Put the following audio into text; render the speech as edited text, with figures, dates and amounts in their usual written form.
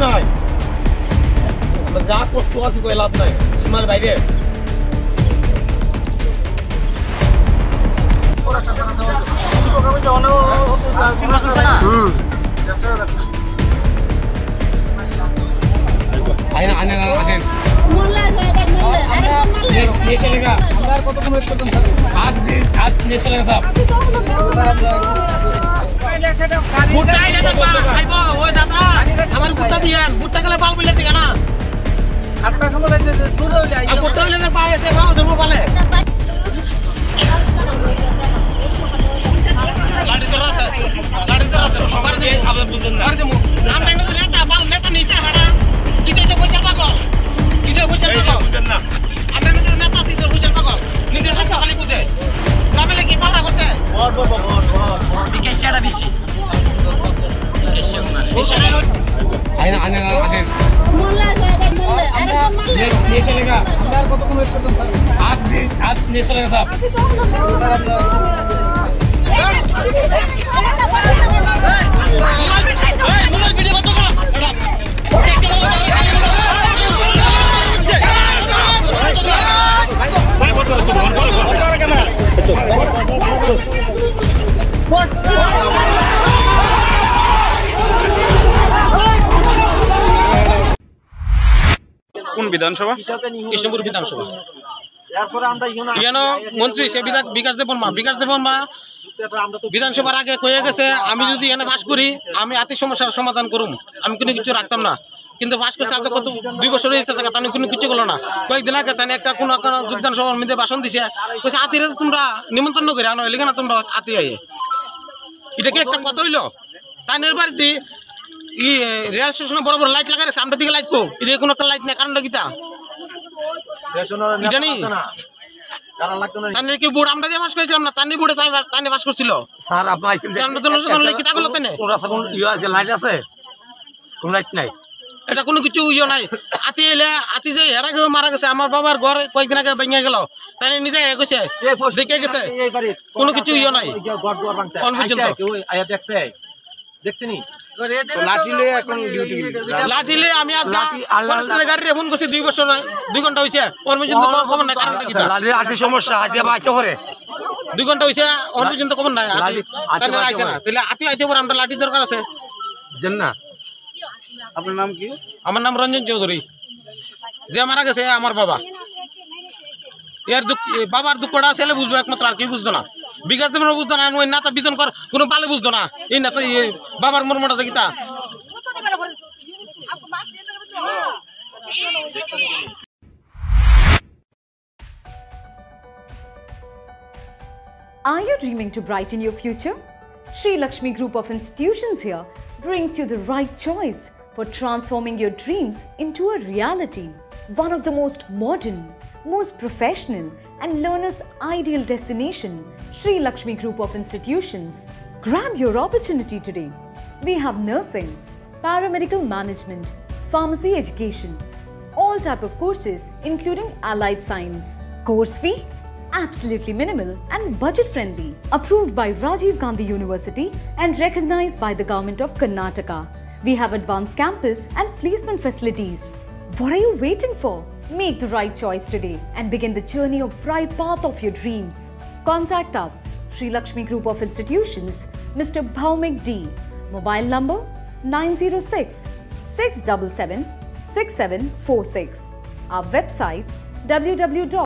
নাই, যা কষ্ট আছে কই লাভ নাই, সীমার বাইরে। ये चलेगा आज ये चलेगा साहब हमारे कुत्ता दिया कुत्ता के लिए बाल मिले देगा ना आपका समझ कुत्ता लेने पाए ऐसे गाँव धर्म वाले गाड़ी तो रास्ता सवार दे अब बुझन ना अरे नाम नहीं तो नेता बाल नेता नीचे हटा किधर से पैसा पागल किधर पैसा पागल बुझन ना আমরা নিজে নেতা সিদ্ধ বুঝের পাগল নিজে হাত খালি বুঝে গ্রামে কি পাড়া করছে বিকেশটা বেশি বিকেশটা মানে আইনা আনে আগে মোল্লা যাবে মোল্লা আরে তো মোল্লা ये चलेगा अंदर কত কম ওয়েট করতে आज ये चलेगा साहब মোল্লা ভিডিও বন্ধ করো কোন বিধানসভা কৃষ্ণপুর বিধানসভা মন্ত্রী সে বিকাশ দেবন মা বিধানসভার আগে কয়ে গেছে আমি যদি এখানে বাস করি আমি আতি সমস্যার সমাধান করুম আমি কোনো কিছু রাখতাম না কিন্তু বাস করছে আজ কত 2 বছর হয়েছে তাহলে কোনো কিছু করলো না কয়েকদিন আগে তাই একটা কোন যোগদান সভার মধ্যে ভাষণ দিছে কইছে আতিরে তোমরা নিমন্ত্রণ করে আনো এলিগে না তোমরা আতি আইয়ে এটা কি একটা কথা হইলো তাই বাড়িতে ই রেল স্টেশনে বড় বড় লাইট লাগাই সামনের দিকে লাইট কো এটা কোনো একটা লাইট না কারণটা কিটা এটা নি কারণ লাগতো না তানে কি বুড় আমরা যে বাস করেছিলাম না তানি বুড়ে তানি বাস করছিল স্যার আপনি আইছেন আমরা তো লোকজন লাগি কিটা করলো তানে তোরা কোন ইয়া আছে লাইট আছে কোন লাইট নাই এটা কোনো কিছু ইয়া নাই আতি এলে আতি যে হেরা গো মারা গেছে আমার বাবার ঘর কয়েকদিন আগে ভেঙে গেল তাই নিজে কইছে দেখে গেছে কোনো কিছু ইয়া নাই ঘর ঘর ভাঙছে আয়া দেখছে দেখছিনি লাঠিলে এখন ডিউটি লাঠিলে আমি আজ ফরেস্টের গাড়ি ফোন করছি 2 বছর 2 ঘন্টা হইছে ওর পর্যন্ত খবর নাই কারণটা কি লাঠির আটি সমস্যা আইতে বাইতে করে 2 ঘন্টা হইছে ওর পর্যন্ত খবর নাই আতি আইছে না তাহলে আতি আইতে পর আমরা লাঠি দরকার আছে জান না আপনার নাম কি আমার নাম রঞ্জন চৌধুরী যে মারা গেছে আমার বাবা এর দুঃখ বাবার দুঃখটা ছেলে বুঝবে একমাত্র আর কি বুঝতো না বিকাশ দেবন বুঝতো না ওই নাতা বিজন কর কোনো পালে বুঝতো না এই নাতা বাবার মর্মটা দেখিতা Are you dreaming to brighten your future? Sri Lakshmi Group of Institutions here brings you the right choice for transforming your dreams into a reality. One of the most modern, most professional and learners' ideal destination, Sri Lakshmi Group of Institutions. Grab your opportunity today. We have nursing, paramedical management, pharmacy education, all type of courses including allied science. Course fee? Absolutely minimal and budget friendly. Approved by Rajiv Gandhi University and recognized by the Government of Karnataka. We have advanced campus and placement facilities. What are you waiting for? Make the right choice today and begin the journey of bright path of your dreams. Contact us, Sri Lakshmi Group of Institutions, Mr. Bhaumik D. Mobile number 906-677-6746. Our website www